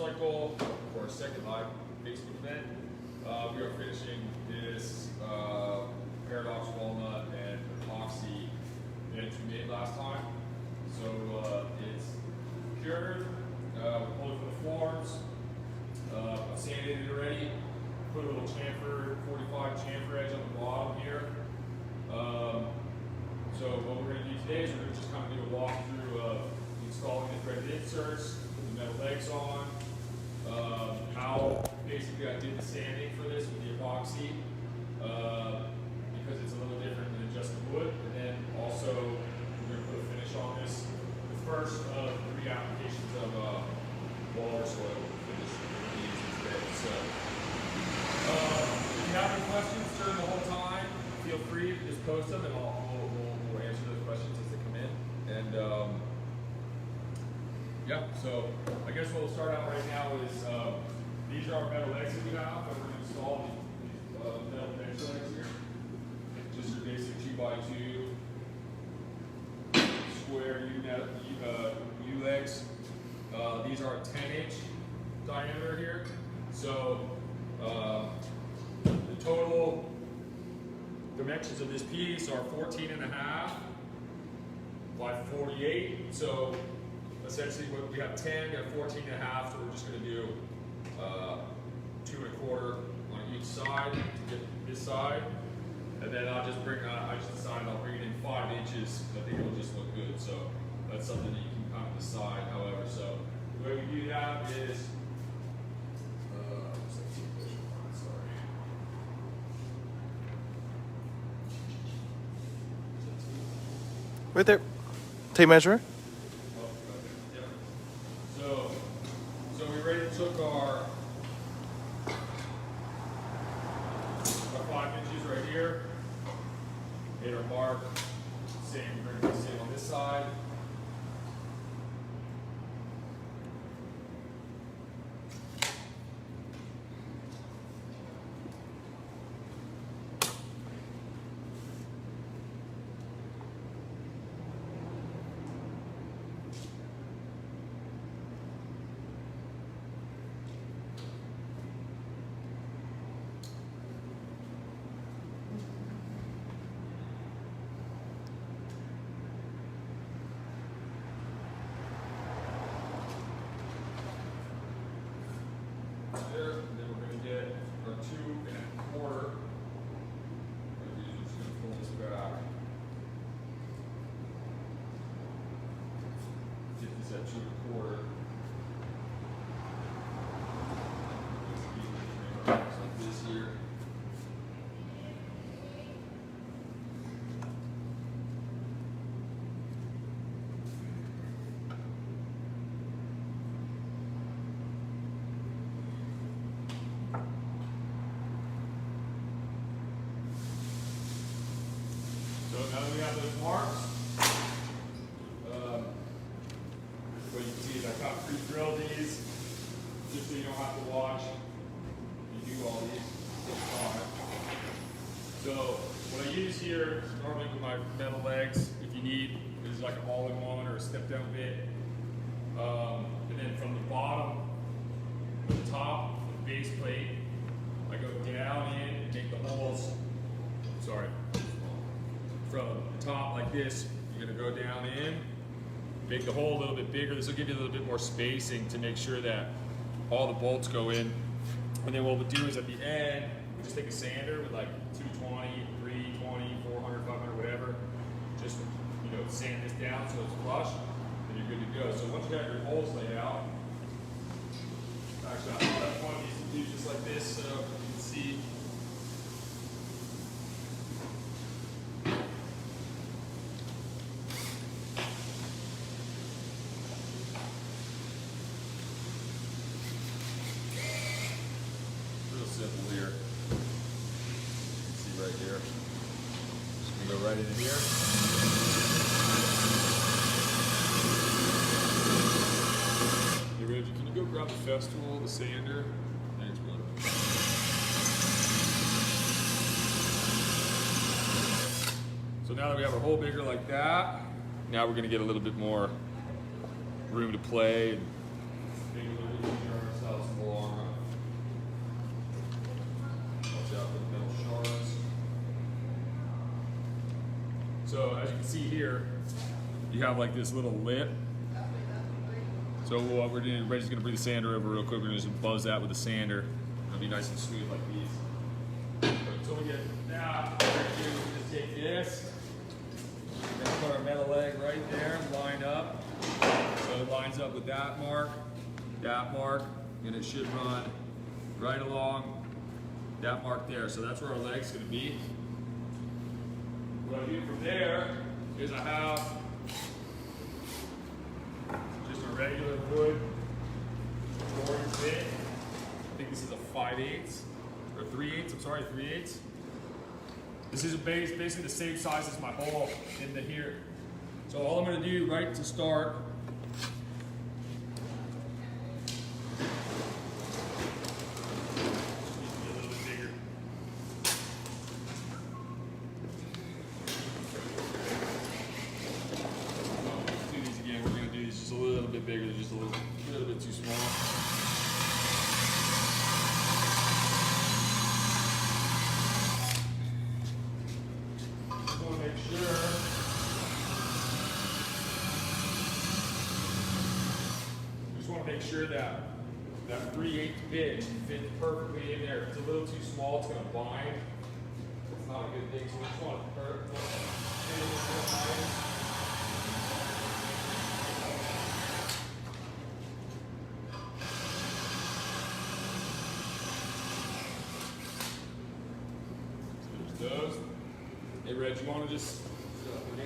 cycle for our second live Facebook event. We are finishing this Paradox Walnut and Epoxy event we made last time. So it's cured, we're pulling for the forms, I've sanded it already, put a little chamfer, 45 chamfer edge on the bottom here. So what we're going to do today is we're going to just kind of do a walkthrough of installing the threaded inserts, put the metal legs on, how basically I did the sanding for this with the epoxy, because it's a little different than just the wood, and then also we're going to put a finish on this. The first of 3 applications of water soil finish we're using today. So if you have any questions during the whole time, feel free to just post them and we'll answer those questions as they come in. And yeah, so I guess what we'll start out right now is these are our metal legs that we have, but we're going to install these metal bench legs here. Just your basic 2x2 square U legs. These are a 10-inch diameter here. So the total dimensions of this piece are 14.5 by 48. So essentially we have 10, we have 14.5, so we're just going to do 2 1/4 on each side to get this side. And then I'll just bring, I just decided I'll bring it in 5 inches. I think it'll just look good. So that's something that you can kind of decide, however. So the way we do that is, right there. Tape measure. So we already took our 5 inches right here, made our mark, same, we're going to do the same on this side. There, and then we're going to get our 2 1/4. We're just going to pull this back. Get this at 2 1/4. Like this here. So now that we have those marks, what you can see is I kind of pre-drilled these, just so you don't have to watch me do all these at the time. So what I use here, normally with my metal legs, if you need, is like an all-in-one or a step-down bit. And then from the bottom to the top of the base plate, I go down in and make the holes, sorry, from the top like this, you're going to go down in, make the hole a little bit bigger. This will give you a little bit more spacing to make sure that all the bolts go in. And then what we'll do is at the end, we just take a sander with like 220, 320, 400, 500, whatever. Just, you know, sand this down so it's flush, and you're good to go. So once you have your holes laid out, actually I have one of these to do just like this so you can see. Simple here. You can see right here. Just gonna go right in here. Hey Reggie, can you go grab the Festool, the sander? Thanks, brother. So now that we have our hole bigger like that, now we're gonna get a little bit more room to play and maybe a little bit easier on So as you can see here, you have like this little lip. So what we're doing, Reggie's gonna bring the sander over real quick. We're gonna just buzz that with the sander. It'll be nice and smooth like these. So we get that, what we're gonna do is just take this, we're gonna put our metal leg right there, line up. So it lines up with that mark, and it should run right along that mark there. So that's where our leg's gonna be. What I do from there is I have just a regular wood boring bit. I think this is a 5/8 or 3/8. I'm sorry, 3/8. This is basically the same size as my hole in the here. So all I'm going to do right to start bigger, they're just a little bit too small. Just want to make sure that that 3/8 bit fits perfectly in there. If it's a little too small, it's going to bind. It's not a good thing. So we just want to fit it. Those. Hey, Reg, you want to just... Yeah,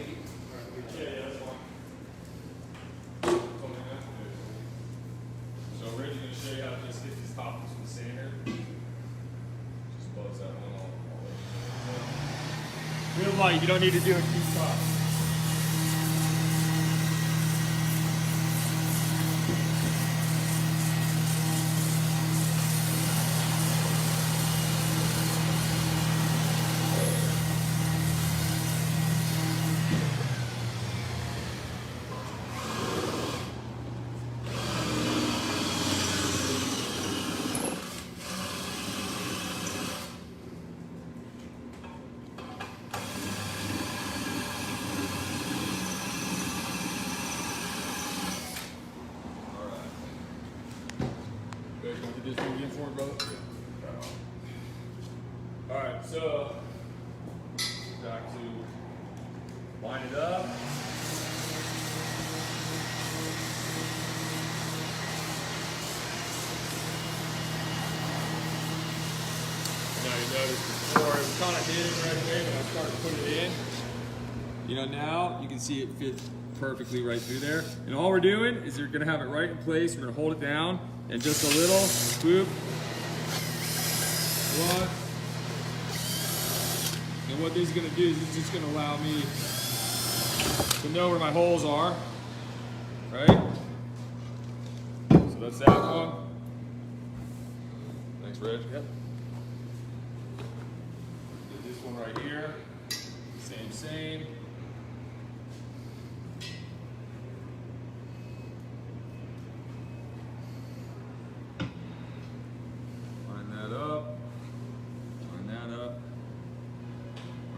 that's fine. So Reg's going to show you how to just hit these tops with the sander. Just buzz that one all real light, you don't need to do it too tough. This one again for me, brother? Yeah. Alright, so back to line it up. Now you notice before it was kind of hidden right away, but I started to put it in. You know, now you can see it fits perfectly right through there. And all we're doing is you're gonna have it right in place. We're gonna hold it down and just a little swoop. One. And what this is gonna do is it's just gonna allow me to know where my holes are, right? So that's that one. Thanks, Reg. Yep. Get this one right here. Same.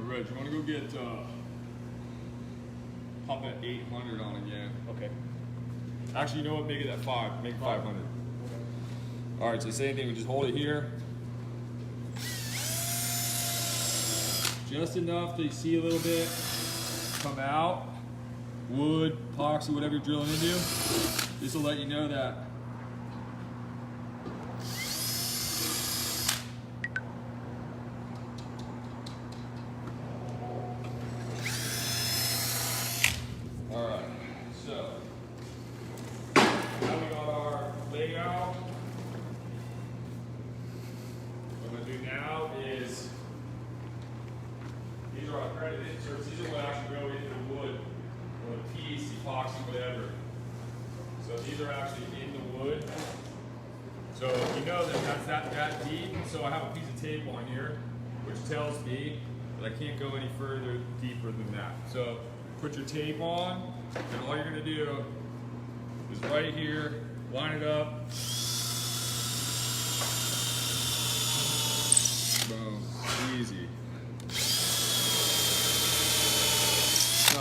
Reg, you want to go get pop that 800 on again? Okay. Actually, you know what? Make it at 5. Make it 500. All right. So same thing. We just hold it here, just enough that you see a little bit come out. Wood, epoxy, whatever you're drilling into. This will let you know that. Now is these are our credit inserts. These are what actually go into the wood or the piece, epoxy, whatever. So these are actually in the wood. So you know that that's that deep. So I have a piece of tape on here, which tells me that I can't go any further deeper than that. So put your tape on, and all you're going to do is right here, line it up. Boom, easy.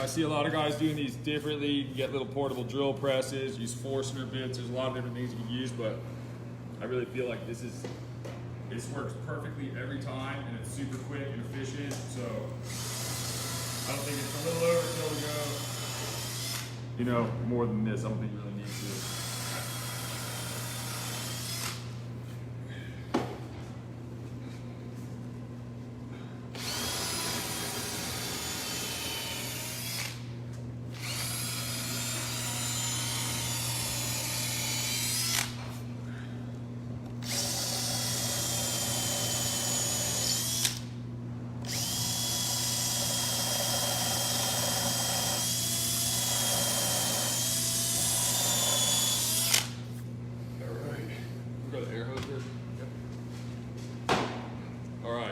I see a lot of guys doing these differently. You can get little portable drill presses, use Forstner bits. There's a lot of different things you can use, but I really feel like this works perfectly every time, and it's super quick and efficient. So I don't think it's a little overkill to go, more than this. I don't think you really need to.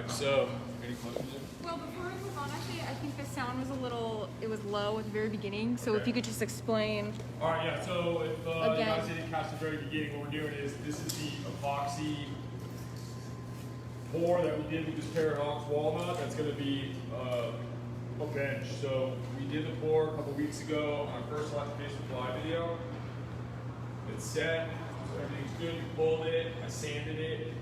So, any questions? Well, before we move on, actually, I think the sound was it was low at the very beginning. So if you could just explain. All right, yeah. So if you guys didn't catch the very beginning, what we're doing is this is the epoxy pour that we did with this Paradox walnut. That's going to be a bench. So we did the pour a couple weeks ago on our first live Facebook Live video. It's set, so everything's good. We pulled it, I sanded it.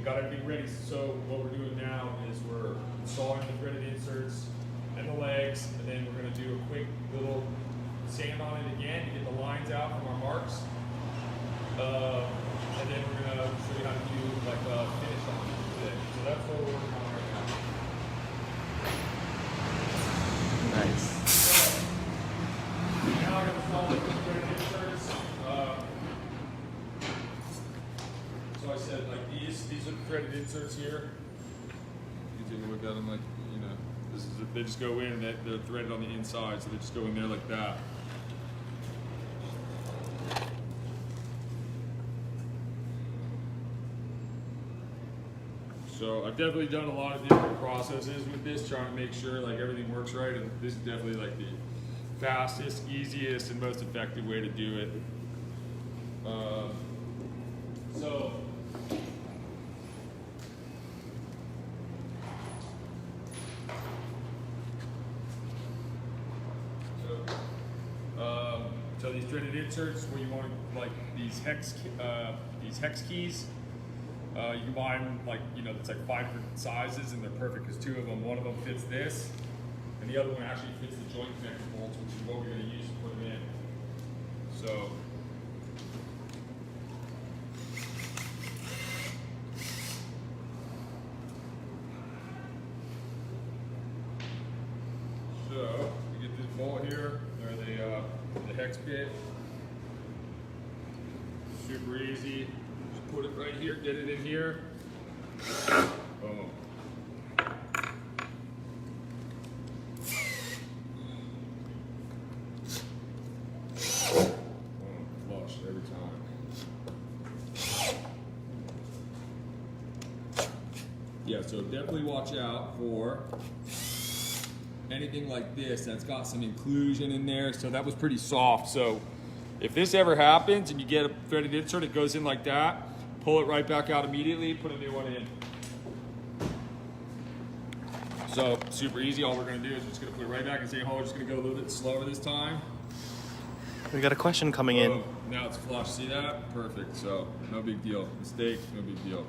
Got everything ready. So what we're doing now is we're installing the threaded inserts and the legs, and then we're going to do a quick little sand on it again to get the lines out from our marks. And then we're going to show you how to do like a finish on it today. So that's what we're working on right now. Nice. So now I'm going to install the threaded inserts. So I said, like these are the threaded inserts here. You can take a look at them, like, they just go in, they're threaded on the inside, so they just go in there like that. So I've definitely done a lot of different processes with this, trying to make sure like everything works right, and this is definitely like the fastest, easiest, and most effective way to do it. So these threaded inserts, where you want like these hex keys, you can buy them like it's like 5 different sizes, and they're perfect because 2 of them. One of them fits this, and the other one actually fits the joint connector bolts, which is what we're going to use to put them in. So. So you get this bolt here, or the hex bit. Super easy. Just put it right here, get it in here. Boom. Flush every time. Yeah, so definitely watch out for anything like this that's got some inclusion in there. So that was pretty soft. So if this ever happens and you get a threaded insert, it goes in like that, pull it right back out immediately, put a new one in. So super easy. All we're going to do is we're just going to put it right back and say, oh, we're just going to go a little bit slower this time. We got a question coming in. Now it's flush. See that? Perfect. So no big deal. Mistake, no big deal.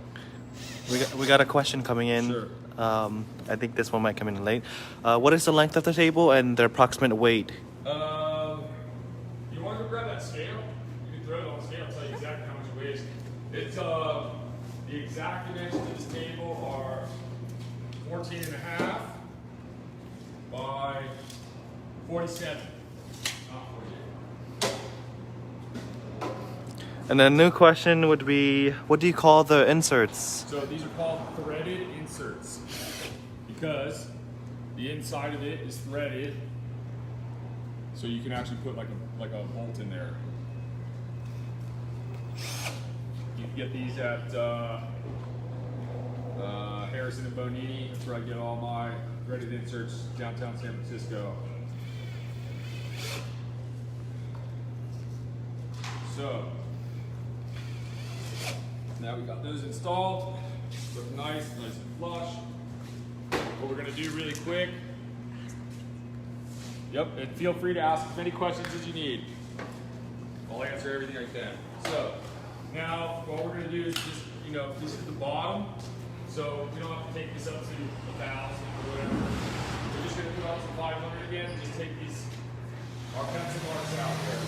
We got a question coming in. Sure. I think this one might come in late. What is the length of the table and the approximate weight? You want to go grab that scale? You can throw it on the scale and tell you exactly how much it weighs. It's the exact dimensions of this table are 14.5 by 47. Not 48. And then a new question would be, what do you call the inserts? So these are called threaded inserts because the inside of it is threaded, so you can actually put like a bolt in there. You can get these at Harrison and Bonini. That's where I get all my threaded inserts, downtown San Francisco. So now we got those installed. Look nice and flush. What we're gonna do really quick Yep, and feel free to ask as many questions as you need. I'll answer everything I can. So, now what we're gonna do is just, this is the bottom. So we don't have to take this up to 1,000 or whatever. We're just gonna put on some 500 again and just take our pencil marks out here.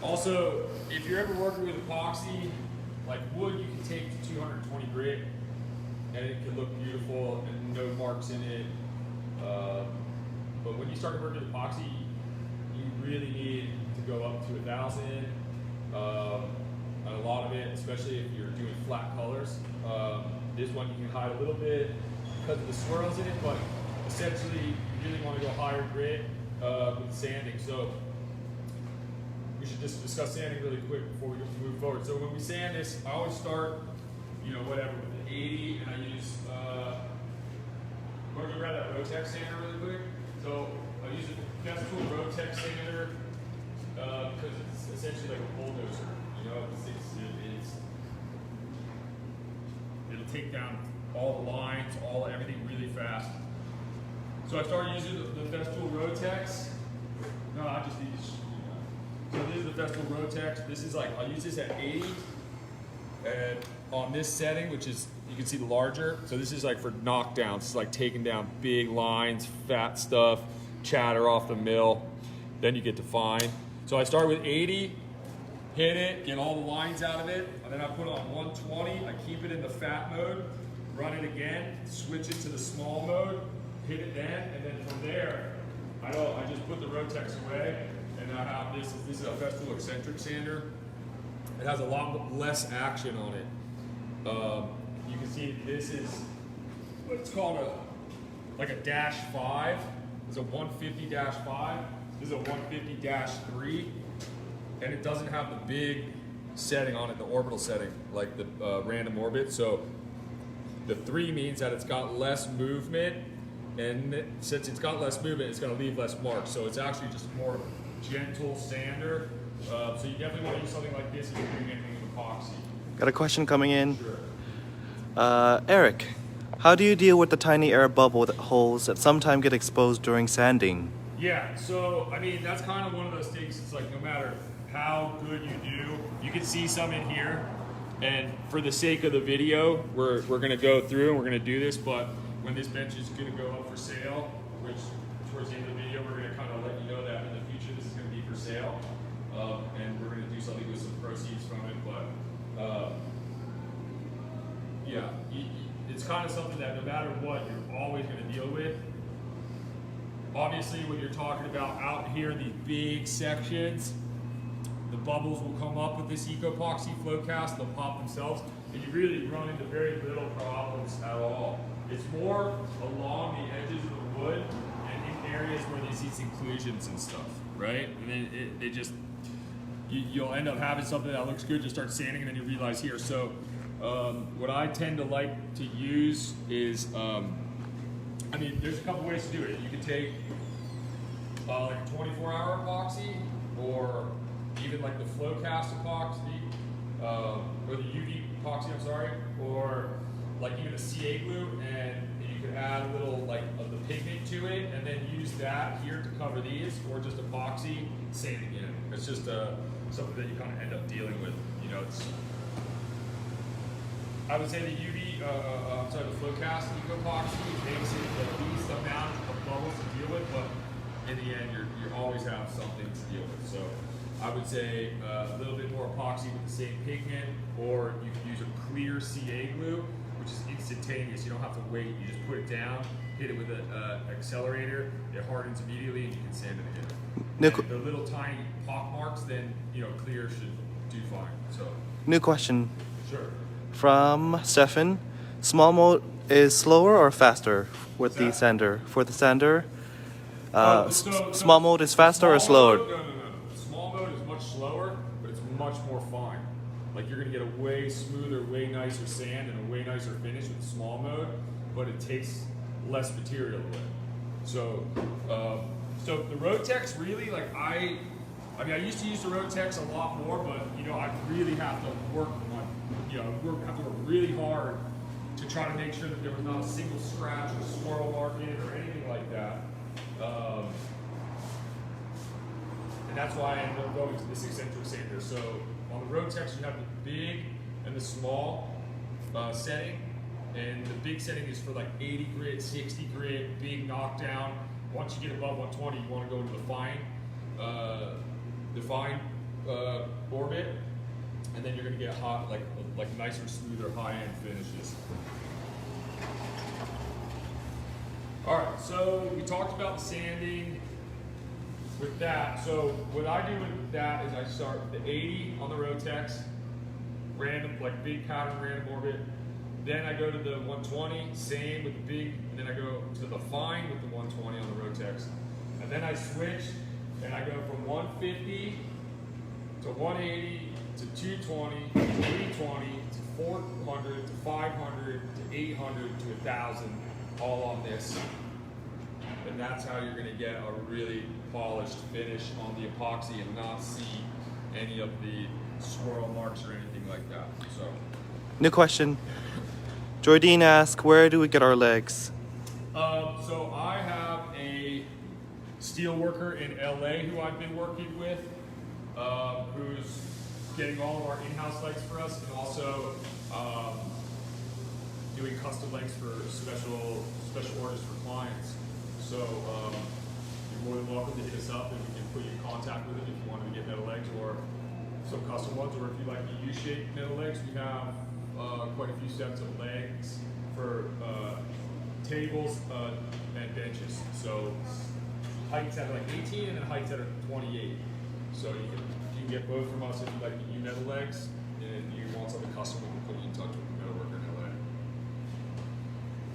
Also, if you're ever working with epoxy, like wood, you can take to 220 grit, and it can look beautiful and no marks in it. But when you start working with epoxy, you really need to go up to 1,000. And a lot of it, especially if you're doing flat colors, this one you can hide a little bit because of the swirls in it, but essentially you really want to go higher grit with sanding. So we should just discuss sanding really quick before we move forward. So when we sand this, I always start, whatever, with an 80, and I use, we're gonna grab that Rotex sander really quick. So I use a Festool Rotex sander because it's essentially like a bulldozer. It'll take down all the lines, everything really fast. So I started using the Festool Rotex. No, I just need to. So this is the Festool Rotex. This is I'll use this at 80, and on this setting, which is, you can see the larger. So this is for knockdowns. It's taking down big lines, fat stuff, chatter off the mill. Then you get to fine. So I start with 80, hit it, get all the lines out of it, and then I put on 120. I keep it in the fat mode, run it again, switch it to the small mode, hit it then, and then from there, I just put the Rotex away. And I have this is a Festool eccentric sander. It has a lot less action on it. You can see this is what's called a dash 5. It's a 150 dash 5. This is a 150 dash 3. And it doesn't have the big setting on it, the orbital setting, like the random orbit. So the 3 means that it's got less movement, and since it's got less movement, it's going to leave less marks. So it's actually just more gentle sander. So you definitely want to use something like this if you're doing anything with epoxy. Got a question coming in. Sure. Eric, how do you deal with the tiny air bubble holes that sometimes get exposed during sanding? Yeah, so that's kind of one of those things. It's no matter how good you do, you can see some in here. And for the sake of the video, we're going to go through and we're going to do this. But when this bench is going to go up for sale, which towards the end of the video, we're going to kind of let you know that in the future this is going to be for sale, and we're going to do something with some proceeds from it. But yeah, it's kind of something that no matter what, you're always going to deal with. Obviously, when you're talking about out here in these big sections, the bubbles will come up with this Epoxy flow cast. They'll pop themselves, and you really run into very little problems at all. It's more along the edges of the wood and in areas where there's these inclusions and stuff, right? And then you'll end up having something that looks good, you start sanding, and then you realize here. So what I tend to like to use is, there's a couple ways to do it. You can take like a 24-hour epoxy, or even like the flow cast epoxy, or the UV epoxy, I'm sorry, or like even a CA glue, and you could add a little of the pigment to it, and then use that here to cover these, or just epoxy, sand again. It's just something that you kind of end up dealing with. I would say the UV, the flow cast epoxy makes it the least amount of bubbles to deal with, but in the end, you always have something to deal with. So I would say a little bit more epoxy with the same pigment, or you can use a clear CA glue, which is instantaneous. You don't have to wait. You just put it down, hit it with an accelerator, it hardens immediately, and you can sand it again. And the little tiny pock marks, then clear should do fine. So New question. Sure. From Stefan, small mode is slower or faster with the sander? For the sander, Small mode is faster or slower? No. Small mode is much slower, but it's much more fine. Like you're gonna get a way smoother, way nicer sand and a way nicer finish with small mode, but it takes less material away. So, so the Rotex really, like I used to use the Rotex a lot more, but you know, I really have to work on, you know, have to work really hard to try to make sure that there was not a single scratch or swirl mark in it or anything like that. And that's why I ended up going to this eccentric sander. So on the Rotex, you have the big and the small setting. And the big setting is for like 80 grit, 60 grit, big knockdown. Once you get above 120, you want to go into the fine orbit, and then you're going to get hot, like nicer, smoother, high-end finishes. All right, so we talked about the sanding with that. So what I do with that is I start with the 80 on the Rotex, random, like big pattern, random orbit. Then I go to the 120, same with the big, and then I go to the fine with the 120 on the Rotex. And then I switch, and I go from 150 to 180 to 220 to 320 to 400 to 500 to 800 to 1,000, all on this. And that's how you're going to get a really polished finish on the epoxy and not see any of the swirl marks or anything like that. So, New question. Jordan asks, where do we get our legs? So I have a steel worker in LA who I've been working with, who's getting all of our in-house legs for us, and also doing custom legs for special orders for clients. So you're more than welcome to hit us up, and we can put you in contact with him if you wanted to get metal legs or some custom ones, or if you like the U-shaped metal legs, we have quite a few sets of legs for tables and benches. So heights that are like 18 and then heights that are 28. So you can get both from us if you like the U metal legs, and you want something custom, we can put you in touch with the metal worker in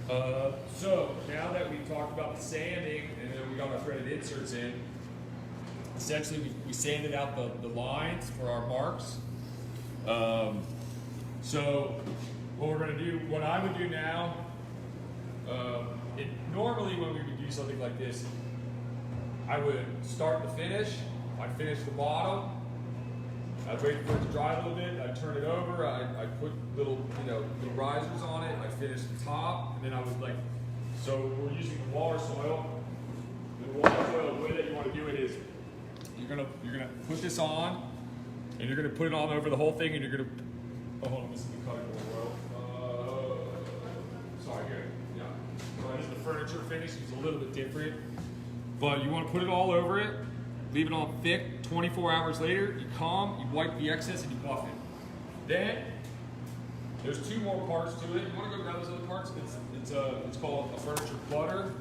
LA. So now that we've talked about the sanding and then we got our threaded inserts in, essentially we sanded out the lines for our marks. So what I would do now, normally when we would do something like this, I would start the finish, I'd finish the bottom, I'd wait for it to dry a little bit, I'd turn it over, I'd put little risers on it, I'd finish the top, and then I would so we're using the water soil. The water soil, the way that you want to do it is, you're gonna put this on, and you're gonna put it on over the whole thing, and you're gonna, oh, hold on, this is the cutting board oil. Sorry, here, yeah. So this is the furniture finish, it's a little bit different, but you want to put it all over it, leave it on thick. 24 hours later, you come, you wipe the excess, and you buff it. Then there's two more parts to it. You want to go grab those other parts? It's called a furniture butter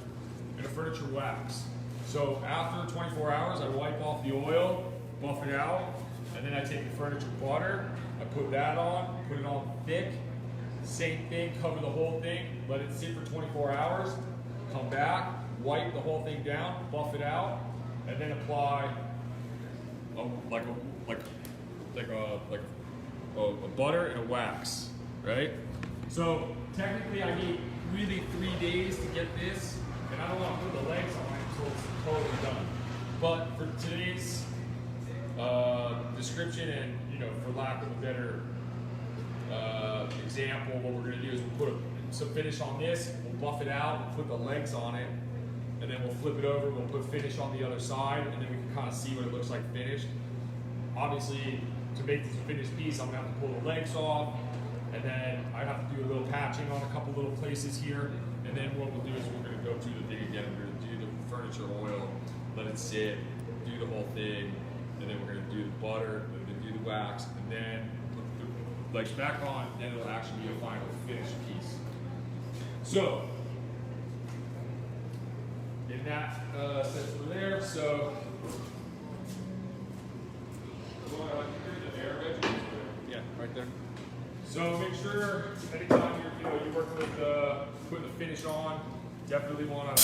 and a furniture wax. So after 24 hours, I wipe off the oil, buff it out, and then I take the furniture butter, I put that on, put it on thick, same thing, cover the whole thing, let it sit for 24 hours, come back, wipe the whole thing down, buff it out, and then apply a butter and a wax, right? So technically I need really 3 days to get this, and I don't want to put the legs on it until it's totally done. But for today's description and, for lack of a better example, what we're going to do is we'll put some finish on this, we'll buff it out, we'll put the legs on it, and then we'll flip it over, we'll put finish on the other side, and then we can kind of see what it looks like finished. Obviously, to make this a finished piece, I'm going to have to pull the legs off, and then I have to do a little patching on a couple little places here, and then what we'll do is we're going to go through the thing again, we're going to do the furniture oil, let it sit, do the whole thing, and then we're going to do the butter, and then do the wax, and then put the legs back on, and then it'll actually be a final finished piece. So, in that sense over there, so yeah, right there. So make sure anytime you're working with putting the finish on, definitely want to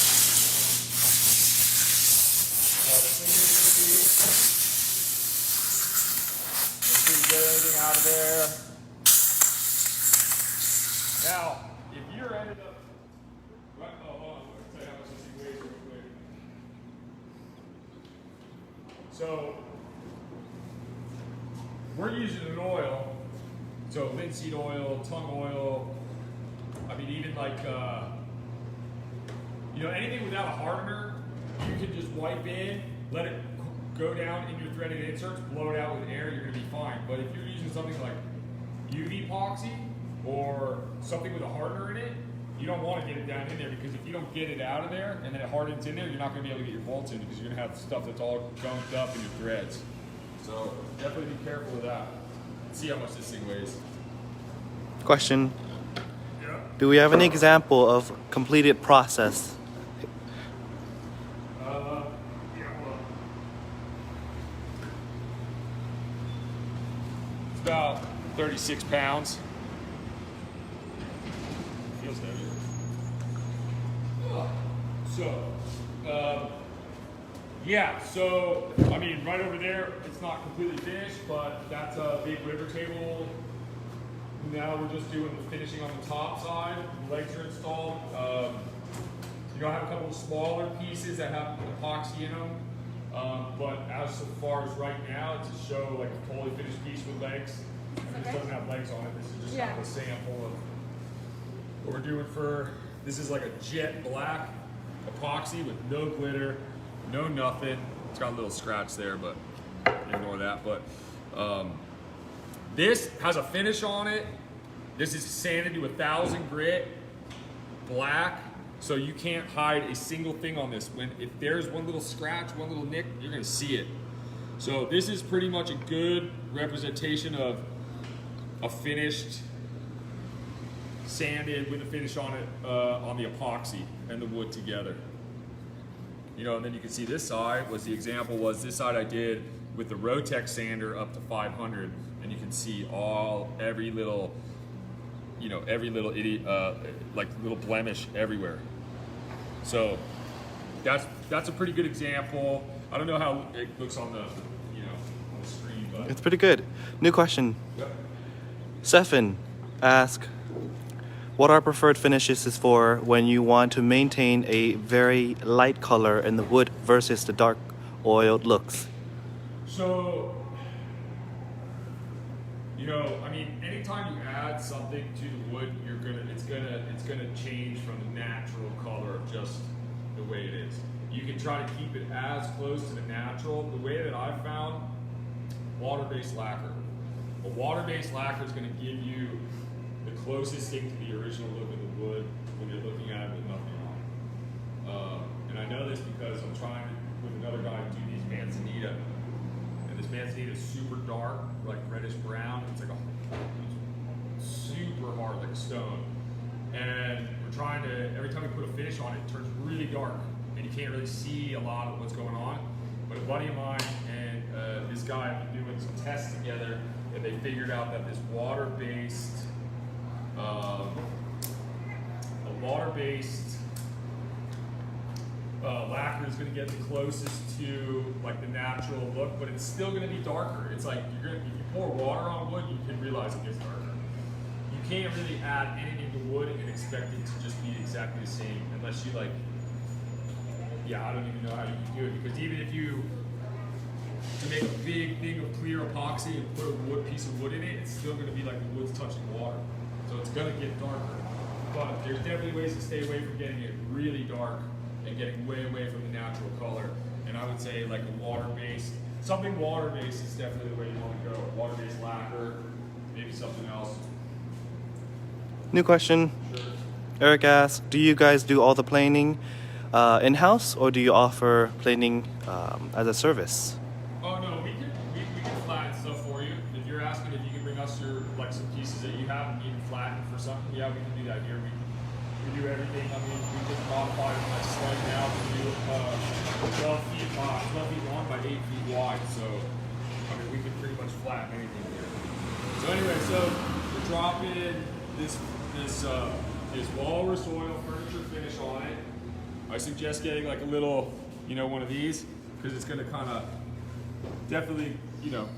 Make sure you get everything out of there. Now, if you're ended up, right, oh, hold on, let me tell you how much this thing weighs real quick. So, we're using an oil, so linseed oil, tongue oil, I mean even like, you know, anything without a hardener, you can just wipe in, let it go down in your threaded inserts, blow it out with air, you're gonna be fine. But if you're using something like UV epoxy or something with a hardener in it, you don't want to get it down in there, because if you don't get it out of there and then it hardens in there, you're not gonna be able to get your bolts in, because you're gonna have stuff that's all gunked up in your threads. So definitely be careful with that. Let's see how much this thing weighs. Question. Yeah. Do we have an example of completed process? Yeah, hold on. It's about 36 pounds. Feels heavier. Yeah, so, I mean, right over there, it's not completely finished, but that's a big river table. Now we're just doing the finishing on the top side. The legs are installed. You know, I have a couple of smaller pieces that have epoxy in them. But as far as right now, it's a show like a totally finished piece with legs. And this doesn't have legs on it. This is just kind of a sample of what we're doing for, this is like a jet black epoxy with no glitter, no nothing. It's got a little scratch there, but ignore that. But this has a finish on it. This is sanded to 1,000 grit, black, so you can't hide a single thing on this. If there's one little scratch, one little nick, you're gonna see it. So this is pretty much a good representation of a finished, sanded with a finish on it, on the epoxy and the wood together. You know, and then you can see this side was the example was this side I did with the Rotex sander up to 500, and you can see every little, you know, every little like little blemish everywhere. So that's a pretty good example. I don't know how it looks on the, you know, on the screen, but It's pretty good. New question. yep. Stefan asks, what our preferred finishes is for when you want to maintain a very light color in the wood versus the dark oiled looks. So, you know, I mean, anytime you add something to the wood, it's gonna change from the natural color of just the way it is. You can try to keep it as close to the natural. The way that I've found, water-based lacquer. A water-based lacquer is gonna give you the closest thing to the original look of the wood when you're looking at it with nothing on. And I know this because I'm trying to, with another guy, do these manzanita. And this manzanita is super dark, like reddish brown. It's like it's super hard, like a stone. And we're trying to, every time we put a finish on it, it turns really dark. And you can't really see a lot of what's going on. But a buddy of mine and this guy have been doing some tests together, and they figured out that this water-based lacquer is going to get the closest to like the natural look, but it's still going to be darker. It's like if you pour water on wood, you can realize it gets darker. You can't really add anything to wood and expect it to just be exactly the same unless you like, yeah, I don't even know how you can do it, because even if you to make a big thing of clear epoxy and put a piece of wood in it, it's still going to be like the wood's touching water. So it's going to get darker. But there's definitely ways to stay away from getting it really dark and getting way away from the natural color. And I would say like a water-based, something water-based is definitely the way you want to go. Water-based lacquer, maybe something else. New question. Sure. Eric asks, do you guys do all the planing in-house, or do you offer planing as a service? Oh no, we can flatten stuff for you. If you're asking if you can bring us your like some pieces that you have and need them flattened for something, yeah, we can do that here. We do everything. I mean, we just modified it like slight now to do 12 feet long by 8 feet wide. So I mean, we can pretty much flatten anything here. So anyway, so we're dropping this walrus oil furniture finish on it. I suggest getting like a little, you know, one of these, because it's going to kind of definitely, you know,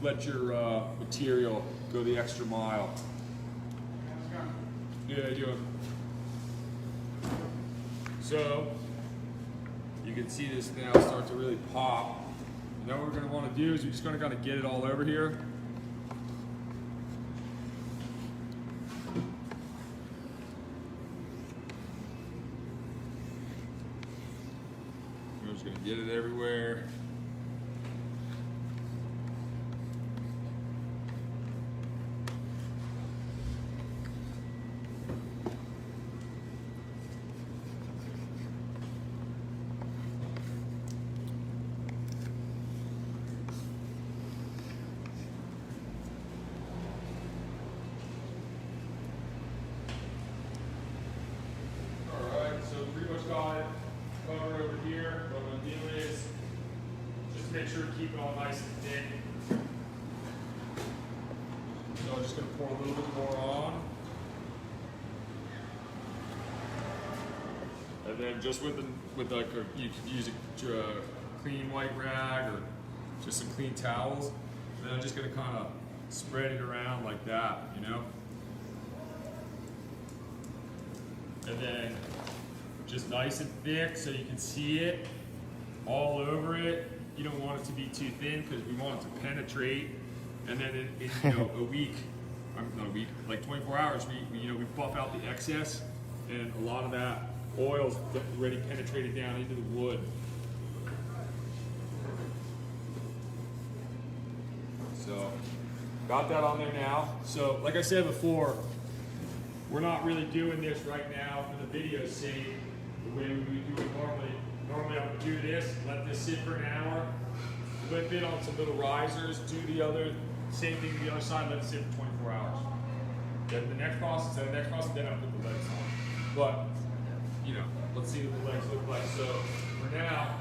let your material go the extra mile. Yeah, you doing. So you can see this now start to really pop. And then what we're going to want to do is we're just going to kind of get it all over here. We're just going to get it everywhere. Got it covered over here. What I'm going to do is just make sure to keep it all nice and thick. So I'm just going to pour a little bit more on. And then just with like you could use a clean white rag or just some clean towels. And then I'm just going to kind of spread it around like that, you know. And then just nice and thick so you can see it all over it. You don't want it to be too thin because we want it to penetrate. And then in you know, a week, not a week, like 24 hours, we buff out the excess, and a lot of that oil's already penetrated down into the wood. So got that on there now. So like I said before, we're not really doing this right now for the video's sake. The way we would do it normally. Normally I would do this, let this sit for an hour, whip it on some little risers, do the other, same thing to the other side, let it sit for 24 hours. Then the next process, then I put the legs on. But, you know, let's see what the legs look like. So for now,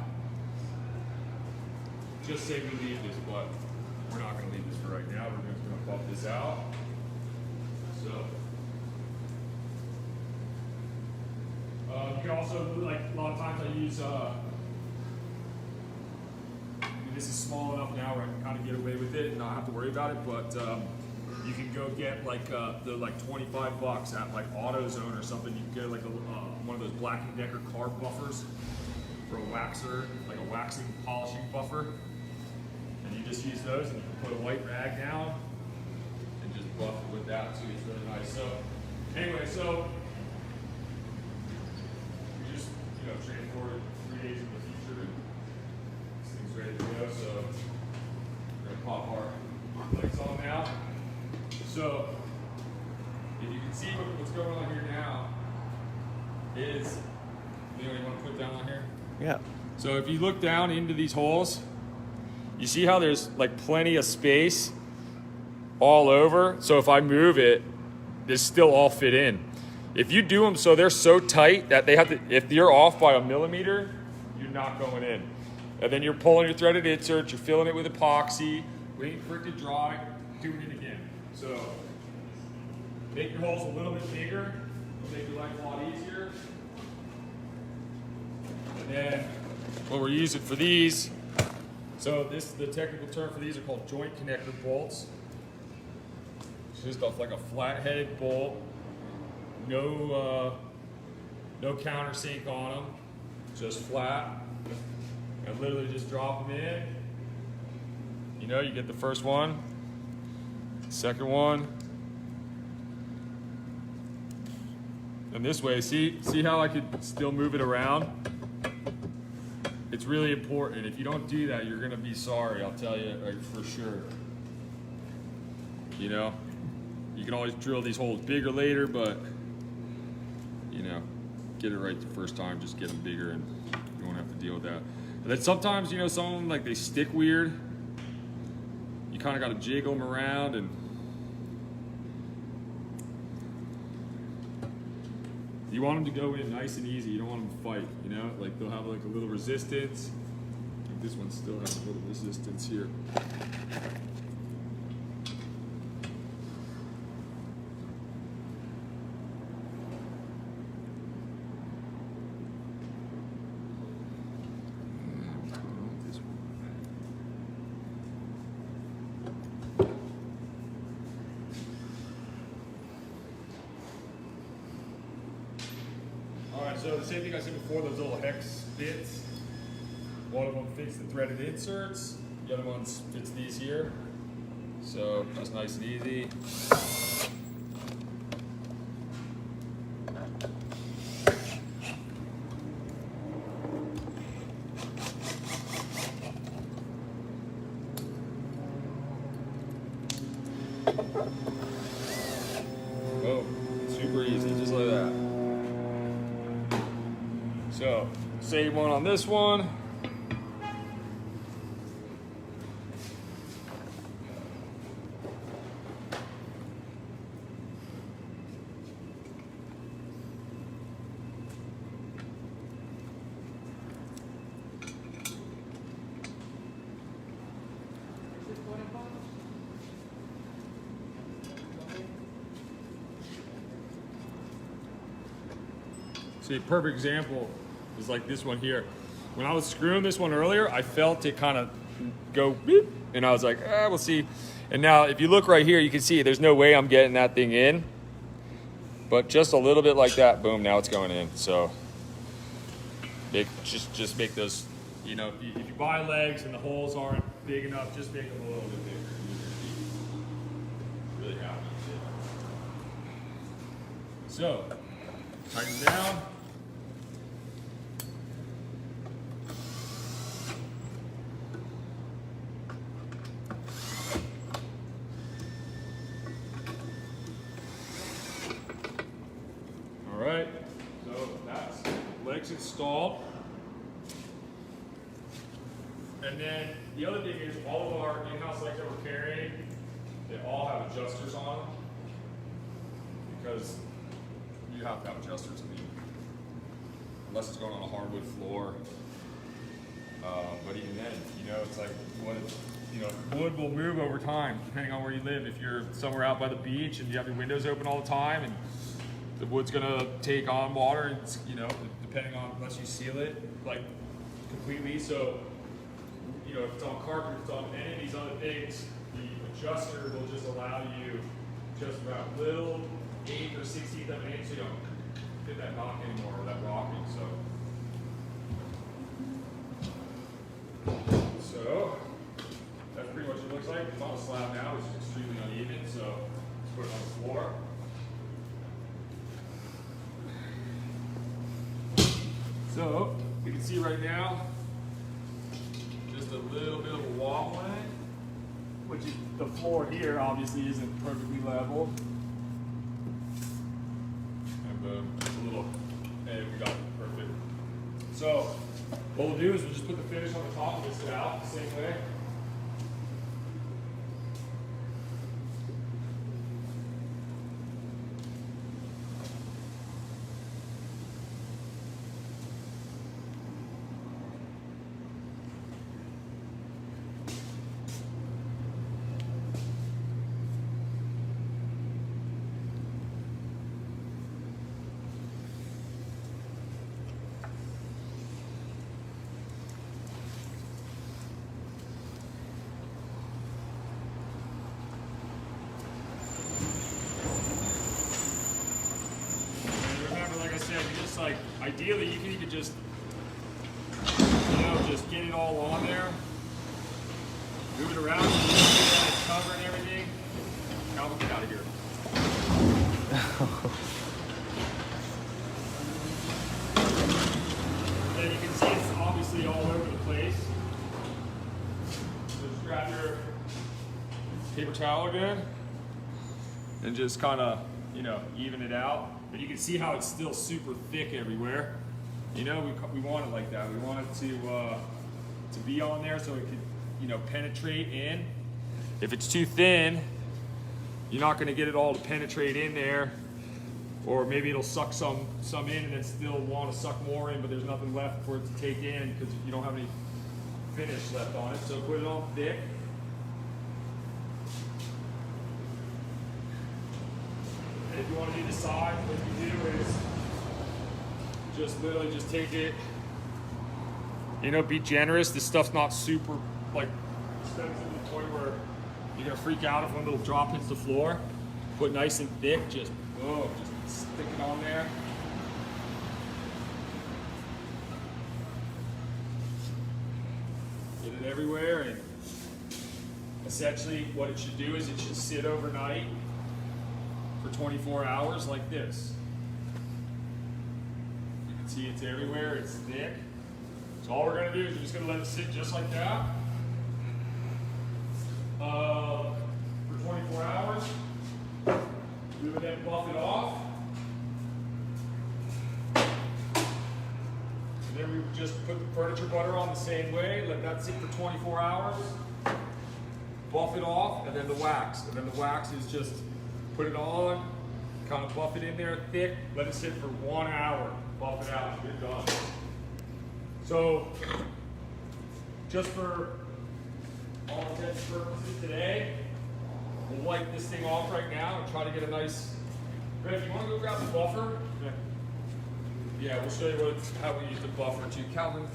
just say we leave this, but we're not going to leave this for right now. We're just going to buff this out. So. You can also, like a lot of times I use, this is small enough now where I can kind of get away with it and not have to worry about it, but you can go get like the like $25 at like AutoZone or something. You can get like one of those Black & Decker carb buffers for a waxer, like a waxing polishing buffer. And you just use those and you can put a white rag down and just buff it with that too. It's really nice. So anyway, so train forward 3 days in the future, and this thing's ready to go. So we're gonna pop our legs on now. So if you can see what's going on here now is, you know what you want to put down on here? Yeah. So if you look down into these holes, you see how there's like plenty of space all over. So if I move it, this still all fit in. If you do them so they're so tight that they have to, if you're off by a millimeter, you're not going in. And then you're pulling your threaded insert, you're filling it with epoxy, waiting for it to dry, doing it again. So make your holes a little bit bigger, it'll make your life a lot easier. And then what we're using for these, so the technical term for these are called joint connector bolts. It's just like a flat-headed bolt. No countersink on them, just flat, and literally just drop them in. You know, you get the first one, second one, and this way, see how I could still move it around? It's really important. If you don't do that, you're gonna be sorry, I'll tell you, like, for sure. You know, you can always drill these holes bigger later, but you know, get it right the first time, just get them bigger and you won't have to deal with that. And then sometimes, you know, some of them, like, they stick weird. You kind of got to jiggle them around, and you want them to go in nice and easy. You don't want them to fight, you know? Like, they'll have like a little resistance. This one still has a little resistance here. This same thing I said before, those little hex bits. One of them fits the threaded inserts, the other one fits these here. So just nice and easy. Oh, super easy, just like that. So, same one on this one. See, a perfect example is like this one here. When I was screwing this one earlier, I felt it kind of go beep, and I was like, we'll see. And now if you look right here, you can see there's no way I'm getting that thing in. But just a little bit like that, boom, now it's going in. So just make those, you know, if you buy legs and the holes aren't big enough, just make them a little bit bigger. Really happy. So, tighten down. All right, so that's legs installed. And then the other thing is all of our in-house legs that we're carrying, they all have adjusters on them because you have to have adjusters in the, unless it's going on a hardwood floor. But even then, you know, it's like what, you know, wood will move over time depending on where you live. If you're somewhere out by the beach and you have your windows open all the time, and the wood's gonna take on water, and you know, depending on unless you seal it like completely. So, you know, if it's on carpet, if it's on any of these other things, the adjuster will just allow you just about little 1/8 or 1/16 of an inch, so you don't get that knock anymore or that rocking. So that's pretty much what it looks like. It's on a slab now, which is extremely uneven, so let's put it on the floor. So we can see right now just a little bit of a wobbling, which is the floor here obviously isn't perfectly level. And boom, just a little, and we got it perfect. So what we'll do is we'll just put the finish on the top and list it out the same way. Like ideally you can even just, you know, just get it all on there, move it around, get it covered and everything. Calvin, get out of here. And you can see it's obviously all over the place. So just grab your paper towel again and just kind of, you know, even it out. But you can see how it's still super thick everywhere. You know, we want it like that. We want it to be on there so it can, you know, penetrate in. If it's too thin, you're not going to get it all to penetrate in there. Or maybe it'll suck some in and then still want to suck more in, but there's nothing left for it to take in because you don't have any finish left on it. So put it on thick. If you want to do the side, what you do is just literally just take it, you know, be generous. This stuff's not super like expensive to the point where you're gonna freak out if one little drop hits the floor. Put nice and thick, just stick it on there. it everywhere, and essentially what it should do is it should sit overnight for 24 hours like this. You can see it's everywhere, it's thick. So all we're gonna do is we're just gonna let it sit just like that for 24 hours. We would then buff it off. And then we would just put the furniture butter on the same way, let that sit for 24 hours, buff it off, and then the wax. And then the wax is just put it on, kind of buff it in there thick, let it sit for 1 hour, buff it out, you're done. So, just for all intents and purposes today, we'll wipe this thing off right now and try to get a nice. Greg, you want to go grab the buffer? Yeah, we'll show you how we use the buffer too. Calvin.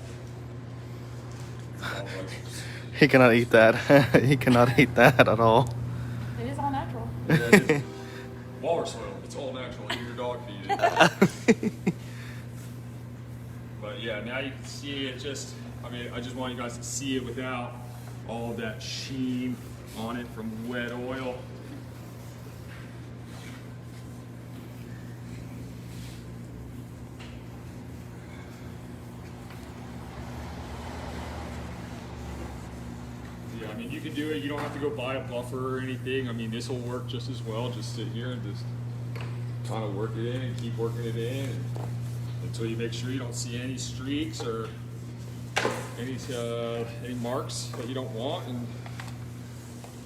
He cannot eat that. He cannot eat that at all. It is all natural. Yeah, it is. Walrus oil. It's all natural. Even your dog can eat it. But yeah, now you can see it just, I mean, I just want you guys to see it without all of that sheen on it from wet oil. Yeah, I mean, you can do it. You don't have to go buy a buffer or anything. I mean, this will work just as well. Just sit here and just kind of work it in and keep working it in until you make sure you don't see any streaks or any marks that you don't want. And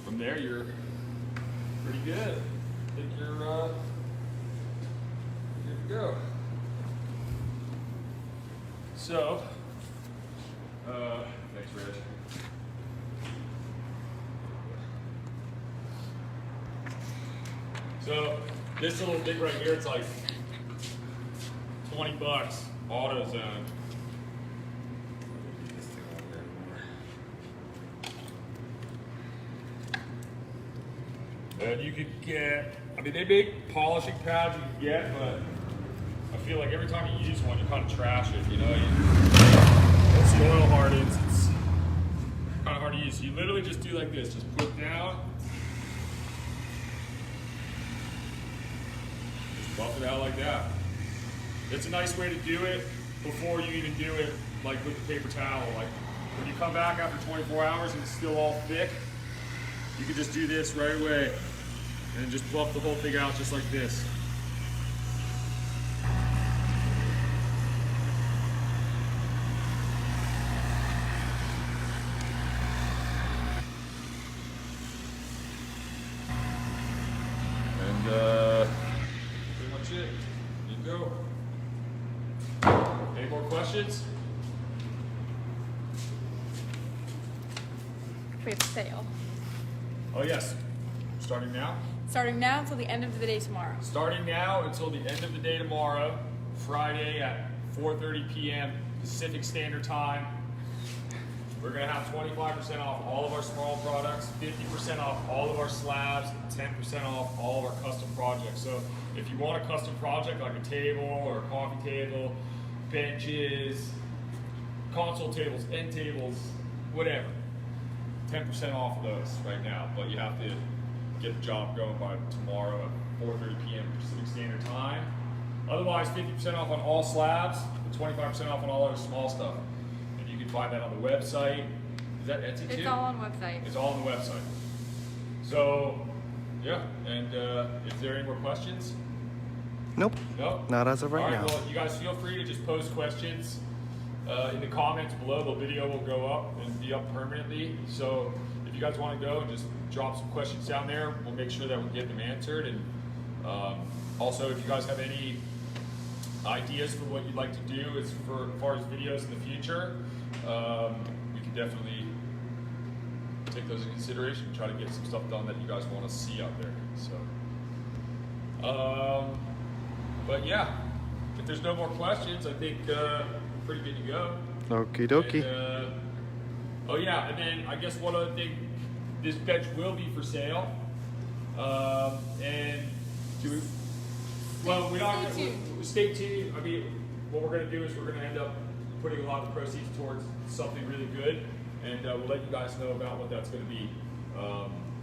from there, you're pretty good. I think you're good to go. So, thanks, Reg. So this little thing right here, it's like 20 bucks, AutoZone. And you could get, I mean, they make polishing pads you can get, but I feel like every time you use one, you kind of trash it, you know? Once the oil hardens, it's kind of hard to use. So you literally just do like this, just put down, just buff it out like that. It's a nice way to do it before you even do it, like with the paper towel. Like when you come back after 24 hours and it's still all thick, you can just do this right away and just buff the whole thing out just like this. And pretty much it. You go. Any more questions? We have sale. Oh yes. Starting now? Starting now until the end of the day tomorrow. Starting now until the end of the day tomorrow, Friday at 4:30 p.m. Pacific Standard Time. We're going to have 25% off all of our small products, 50% off all of our slabs, 10% off all of our custom projects. So if you want a custom project like a table or a coffee table, benches, console tables, end tables, whatever, 10% off of those right now. But you have to get the job going by tomorrow at 4:30 p.m. Pacific Standard Time. Otherwise, 50% off on all slabs and 25% off on all other small stuff. And you can find that on the website. Is that Etsy too? It's all on the website. It's all on the website. So, yeah. And is there any more questions? Nope. No? Not as of right now. Well, you guys feel free to just post questions in the comments below. The video will go up and be up permanently. So if you guys want to go, just drop some questions down there. We'll make sure that we get them answered. And also, if you guys have any ideas for what you'd like to do as far as videos in the future, we can definitely take those into consideration and try to get some stuff done that you guys want to see out there. So, but yeah, if there's no more questions, I think we're pretty good to go. Okie dokie. And, oh yeah, and then I guess one other thing, this bench will be for sale. And do we? Well, we're not. Stay tuned. I mean, what we're going to do is we're going to end up putting a lot of proceeds towards something really good. and we'll let you guys know about what that's going to be.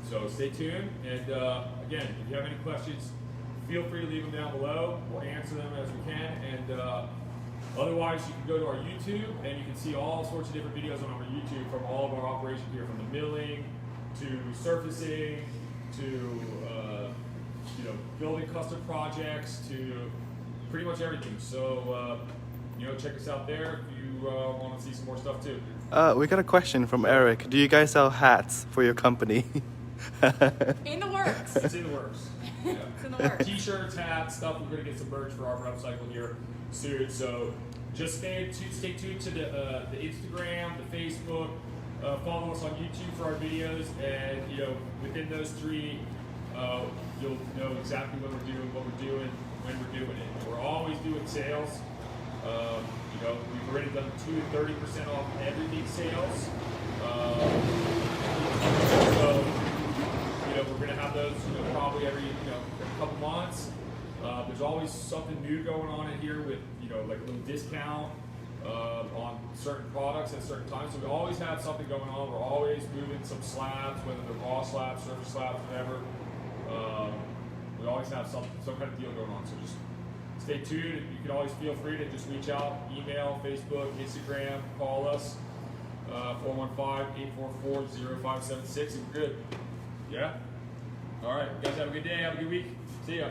So stay tuned, and again, if you have any questions, feel free to leave them down below. We'll answer them as we can, and otherwise you can go to our YouTube, and you can see all sorts of different videos on our YouTube from all of our operations here, from the milling to surfacing to building custom projects to pretty much everything. So check us out there if you want to see some more stuff too. We got a question from Eric. Do you guys sell hats for your company? In the works. It's in the works. Yeah. It's in the works. T-shirts, hats, stuff. We're gonna get some merch for our upcycle here soon. So just stay tuned to the Instagram, the Facebook. Follow us on YouTube for our videos, and within those three, you'll know exactly what we're doing, when we're doing it. We're always doing sales. We've already done 2 to 30% off everything sales. So we're gonna have those probably every couple months. There's always something new going on in here with like a little discount on certain products at certain times. So we always have something going on. We're always moving some slabs, whether they're raw slabs, surface slabs, whatever. We always have some kind of deal going on. So just stay tuned. You can always feel free to just reach out, email, Facebook, Instagram, call us, 415-844-0576, and we're good. Yeah? All right. You guys have a good day. Have a good week. See ya.